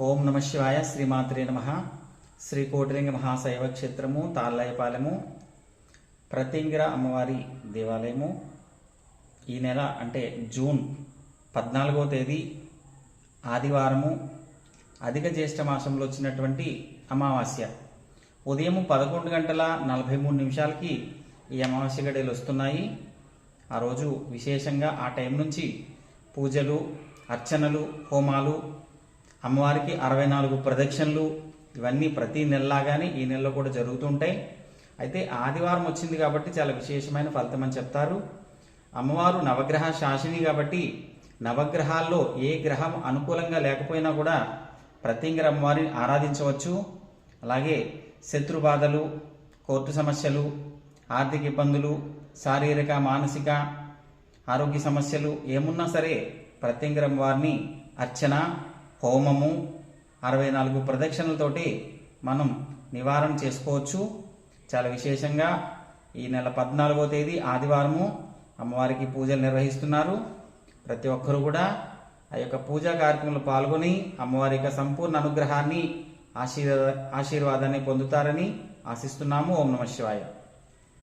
ఓం నమ శివాయ. శ్రీమాత్రే నమ. శ్రీ కోటిలింగ మహాశైవ క్షేత్రము తాళ్ళాయపాలెము ప్రత్యంగిర అమ్మవారి దేవాలయము. ఈ నెల అంటే జూన్ 14వ తేదీ ఆదివారము, అధిక జ్యేష్ఠ మాసంలో వచ్చినటువంటి అమావాస్య. ఉదయం 11:43 ఈ అమావాస్య గడియలు వస్తున్నాయి. ఆ రోజు విశేషంగా ఆ టైం నుంచి పూజలు, అర్చనలు, హోమాలు, అమ్మవారికి 64 ప్రదక్షిణలు, ఇవన్నీ ప్రతి నెలలాగానే ఈ నెలలో కూడా జరుగుతుంటాయి. అయితే ఆదివారం వచ్చింది కాబట్టి చాలా విశేషమైన ఫలితం అని చెప్తారు. అమ్మవారు నవగ్రహ శాసిని కాబట్టి నవగ్రహాల్లో ఏ గ్రహం అనుకూలంగా లేకపోయినా కూడా ప్రత్యంగిర అమ్మవారిని ఆరాధించవచ్చు. అలాగే శత్రు బాధలు, కోర్టు సమస్యలు, ఆర్థిక ఇబ్బందులు, శారీరక మానసిక ఆరోగ్య సమస్యలు ఏమున్నా సరే ప్రత్యంగిర అమ్మవారిని అర్చన, హోమము, 64 ప్రదక్షిణలతోటి మనం నివారణ చేసుకోవచ్చు. చాలా విశేషంగా ఈ నెల 14వ తేదీ ఆదివారము అమ్మవారికి పూజలు నిర్వహిస్తున్నారు. ప్రతి ఒక్కరూ కూడా ఆ యొక్క పూజా కార్యక్రమంలో పాల్గొని అమ్మవారి యొక్క సంపూర్ణ అనుగ్రహాన్ని, ఆశీర్వాదాన్ని పొందుతారని ఆశిస్తున్నాము. ఓం నమ శివాయ.